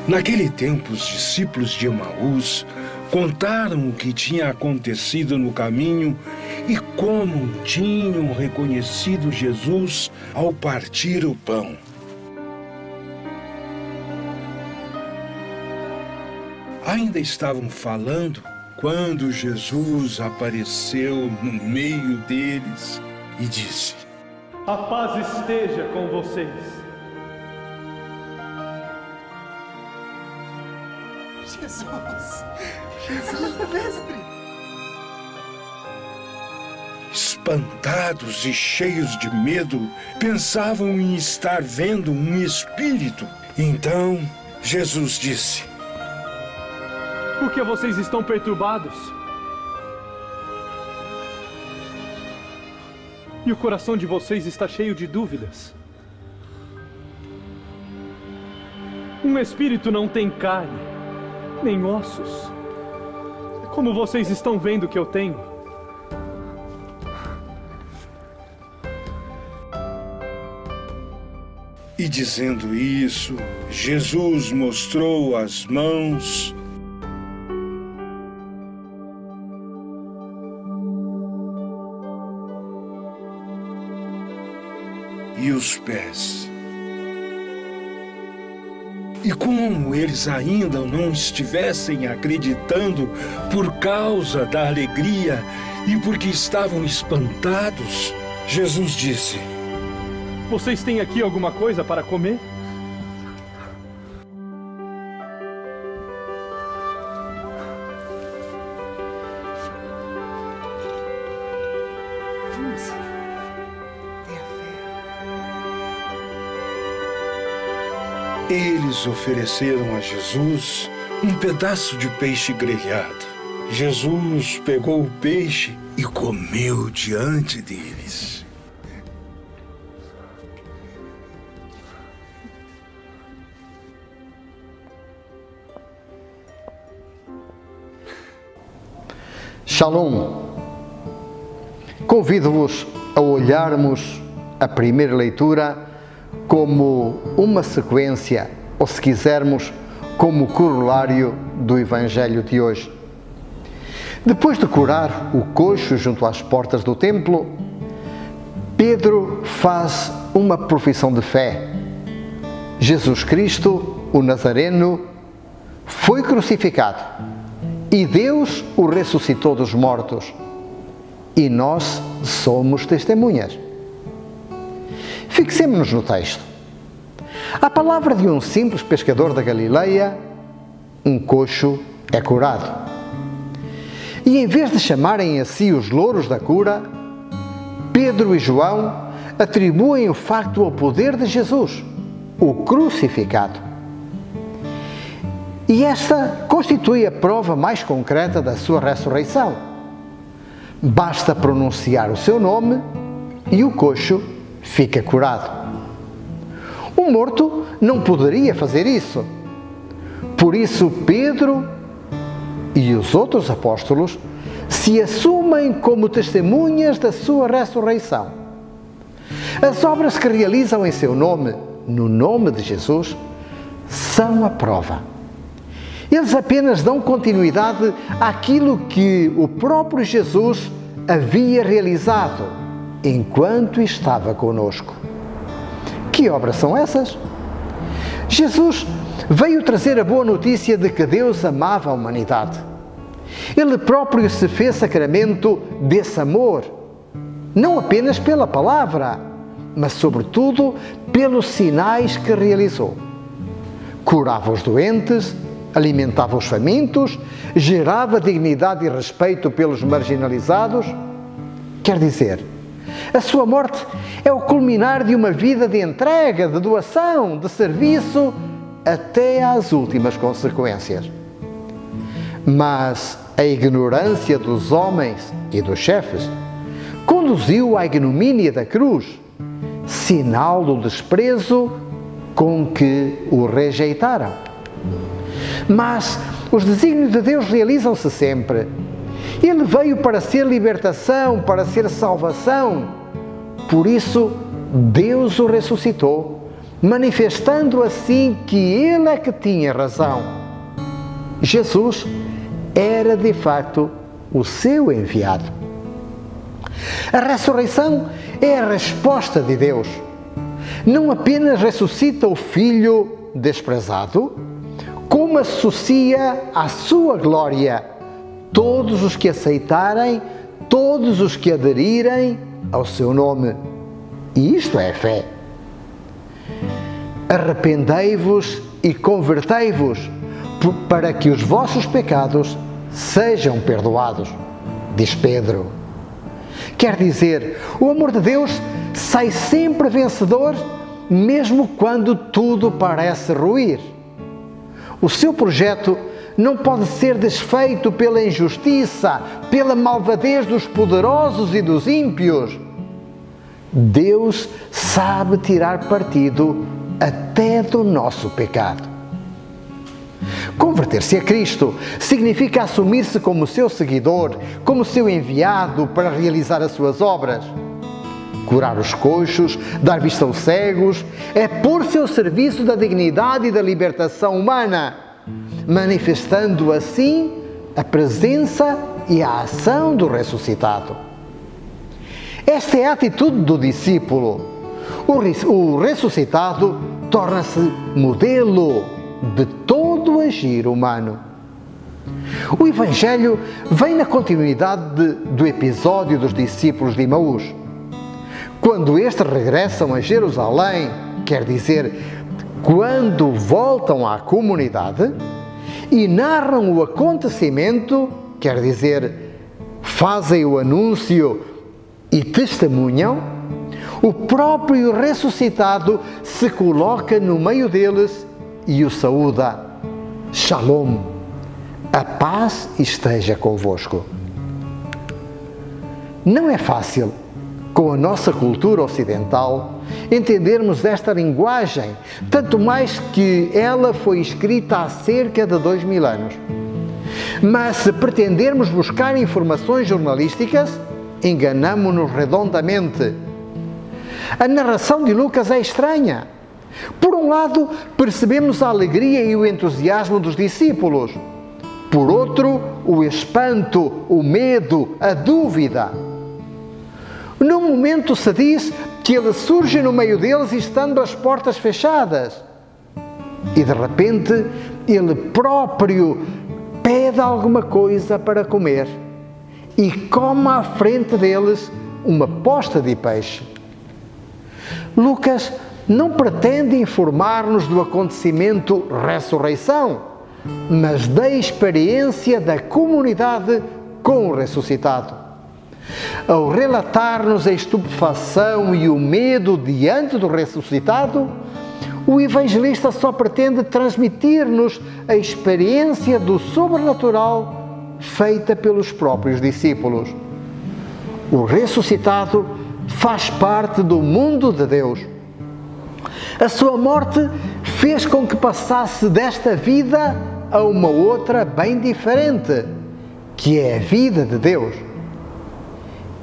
Naquele tempo, os discípulos de Emaús contaram o que tinha acontecido no caminho e como tinham reconhecido Jesus ao partir o pão. Ainda estavam falando quando Jesus apareceu no meio deles e disse: "A paz esteja com vocês." Jesus, mestre! Espantados e cheios de medo, pensavam em estar vendo um espírito. Então, Jesus disse: Por que vocês estão perturbados? E o coração de vocês está cheio de dúvidas. Um espírito não tem carne, nem ossos, como vocês estão vendo que eu tenho. E dizendo isso, Jesus mostrou as mãos e os pés. E como eles ainda não estivessem acreditando por causa da alegria e porque estavam espantados, Jesus disse: Vocês têm aqui alguma coisa para comer? Vamos. Tenha fé. Eles ofereceram a Jesus um pedaço de peixe grelhado. Jesus pegou o peixe e comeu diante deles. Shalom. Convido-vos a olharmos a primeira leitura como uma sequência, ou se quisermos, como corolário do Evangelho de hoje. Depois de curar o coxo junto às portas do templo, Pedro faz uma profissão de fé. Jesus Cristo, o Nazareno, foi crucificado e Deus o ressuscitou dos mortos. E nós somos testemunhas. Fixemo-nos no texto. À palavra de um simples pescador da Galileia, um coxo é curado. E em vez de chamarem a si os louros da cura, Pedro e João atribuem o facto ao poder de Jesus, o crucificado. E esta constitui a prova mais concreta da sua ressurreição. Basta pronunciar o seu nome e o coxo fica curado. O morto não poderia fazer isso. Por isso, Pedro e os outros apóstolos se assumem como testemunhas da sua ressurreição. As obras que realizam em seu nome, no nome de Jesus, são a prova. Eles apenas dão continuidade àquilo que o próprio Jesus havia realizado enquanto estava conosco. Que obras são essas? Jesus veio trazer a boa notícia de que Deus amava a humanidade. Ele próprio se fez sacramento desse amor, não apenas pela palavra, mas sobretudo pelos sinais que realizou. Curava os doentes, alimentava os famintos, gerava dignidade e respeito pelos marginalizados. Quer dizer, a sua morte é o culminar de uma vida de entrega, de doação, de serviço, até às últimas consequências. Mas a ignorância dos homens e dos chefes conduziu à ignomínia da cruz, sinal do desprezo com que o rejeitaram. Mas os desígnios de Deus realizam-se sempre. Ele veio para ser libertação, para ser salvação. Por isso, Deus o ressuscitou manifestando assim que ele é que tinha razão. Jesus era de facto o seu enviado. A ressurreição é a resposta de Deus. Não apenas ressuscita o Filho desprezado, como associa à sua glória todos os que aceitarem, todos os que aderirem ao seu nome. E isto é fé. Arrependei-vos e convertei-vos, para que os vossos pecados sejam perdoados, diz Pedro. Quer dizer, o amor de Deus sai sempre vencedor, mesmo quando tudo parece ruir. O seu projeto não pode ser desfeito pela injustiça, pela malvadez dos poderosos e dos ímpios. Deus sabe tirar partido até do nosso pecado. Converter-se a Cristo significa assumir-se como seu seguidor, como seu enviado para realizar as suas obras. Curar os coxos, dar vista aos cegos, é pôr-se ao serviço da dignidade e da libertação humana, manifestando assim a presença e a ação do ressuscitado. Esta é a atitude do discípulo. O ressuscitado torna-se modelo de todo o agir humano. O Evangelho vem na continuidade do episódio dos discípulos de Emaús. Quando estes regressam a Jerusalém, quer dizer, quando voltam à comunidade e narram o acontecimento, quer dizer, fazem o anúncio e testemunham, o próprio ressuscitado se coloca no meio deles e o saúda. Shalom, a paz esteja convosco. Não é fácil, com a nossa cultura ocidental, entendermos esta linguagem, tanto mais que ela foi escrita há cerca de 2000 anos. Mas se pretendermos buscar informações jornalísticas, enganamo-nos redondamente. A narração de Lucas é estranha. Por um lado, percebemos a alegria e o entusiasmo dos discípulos. Por outro, o espanto, o medo, a dúvida. Num momento se diz que ele surge no meio deles estando as portas fechadas. E de repente, ele próprio pede alguma coisa para comer e come à frente deles uma posta de peixe. Lucas não pretende informar-nos do acontecimento ressurreição, mas da experiência da comunidade com o ressuscitado. Ao relatar-nos a estupefação e o medo diante do ressuscitado, o evangelista só pretende transmitir-nos a experiência do sobrenatural feita pelos próprios discípulos. O ressuscitado faz parte do mundo de Deus. A sua morte fez com que passasse desta vida a uma outra bem diferente, que é a vida de Deus.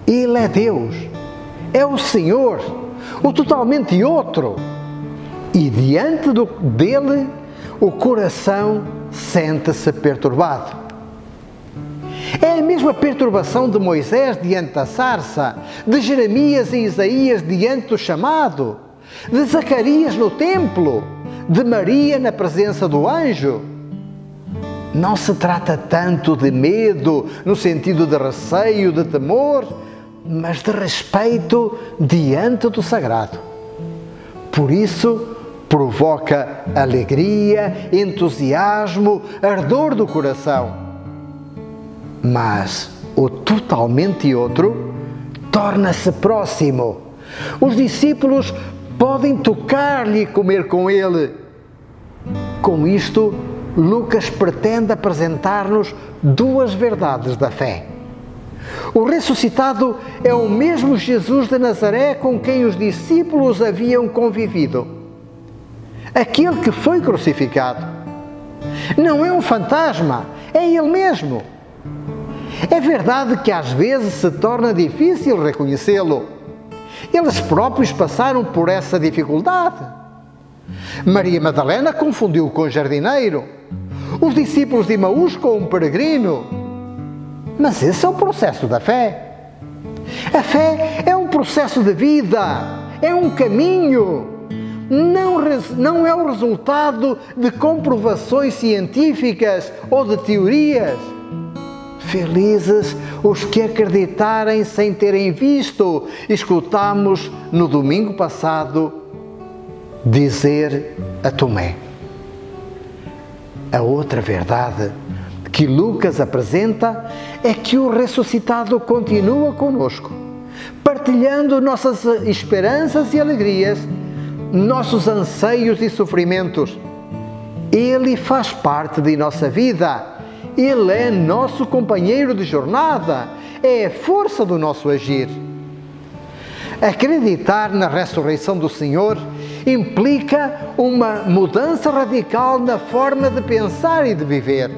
Ele é Deus, é o Senhor, o totalmente outro. E diante dele, o coração sente-se perturbado. É a mesma perturbação de Moisés diante da sarça, de Jeremias e Isaías diante do chamado, de Zacarias no templo, de Maria na presença do anjo. Não se trata tanto de medo, no sentido de receio, de temor, mas de respeito diante do sagrado. Por isso, provoca alegria, entusiasmo, ardor do coração. Mas o totalmente outro torna-se próximo. Os discípulos podem tocar-lhe e comer com ele. Com isto, Lucas pretende apresentar-nos duas verdades da fé. O ressuscitado é o mesmo Jesus de Nazaré com quem os discípulos haviam convivido. Aquele que foi crucificado. Não é um fantasma, é ele mesmo. É verdade que às vezes se torna difícil reconhecê-lo. Eles próprios passaram por essa dificuldade. Maria Madalena confundiu com o jardineiro. Os discípulos de Emaús com um peregrino. Mas esse é o processo da fé. A fé é um processo de vida, é um caminho. Não é o resultado de comprovações científicas ou de teorias. Felizes os que acreditarem sem terem visto. Escutamos no domingo passado dizer a Tomé. A outra verdade que Lucas apresenta é que o ressuscitado continua conosco, partilhando nossas esperanças e alegrias, nossos anseios e sofrimentos. Ele faz parte de nossa vida. Ele é nosso companheiro de jornada, é a força do nosso agir. Acreditar na ressurreição do Senhor implica uma mudança radical na forma de pensar e de viver.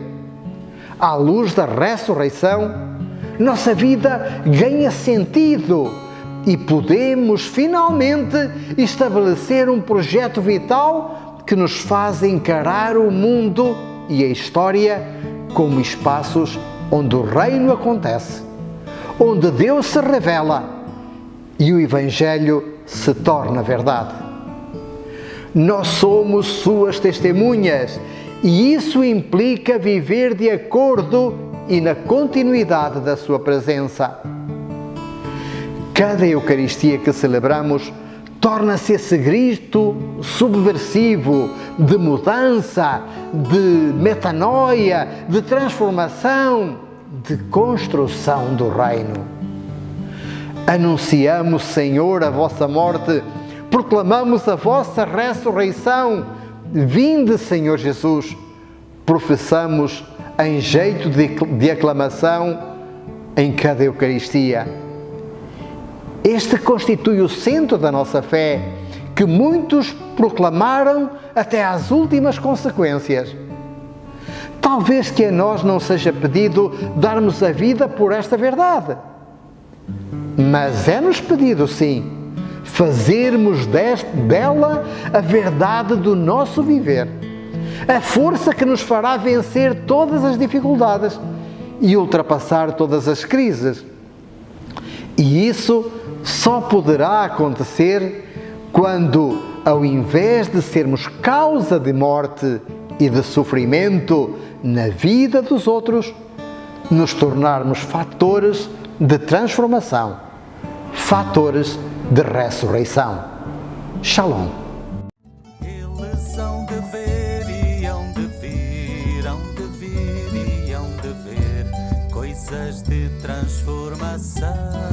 À luz da ressurreição, nossa vida ganha sentido e podemos finalmente estabelecer um projeto vital que nos faz encarar o mundo e a história como espaços onde o reino acontece, onde Deus se revela e o Evangelho se torna verdade. Nós somos suas testemunhas e isso implica viver de acordo e na continuidade da sua presença. Cada Eucaristia que celebramos torna-se esse grito subversivo de mudança, de metanoia, de transformação, de construção do reino. Anunciamos, Senhor, a vossa morte, proclamamos a vossa ressurreição. Vinde, Senhor Jesus, professamos em jeito de aclamação em cada Eucaristia. Este constitui o centro da nossa fé, que muitos proclamaram até às últimas consequências. Talvez que a nós não seja pedido darmos a vida por esta verdade, mas é-nos pedido, sim, fazermos dela a verdade do nosso viver, a força que nos fará vencer todas as dificuldades e ultrapassar todas as crises. E isso só poderá acontecer quando, ao invés de sermos causa de morte e de sofrimento na vida dos outros, nos tornarmos fatores de transformação, fatores de ressurreição. Shalom. Eles hão de ver e hão de vir, hão de vir e hão de ver coisas de transformação.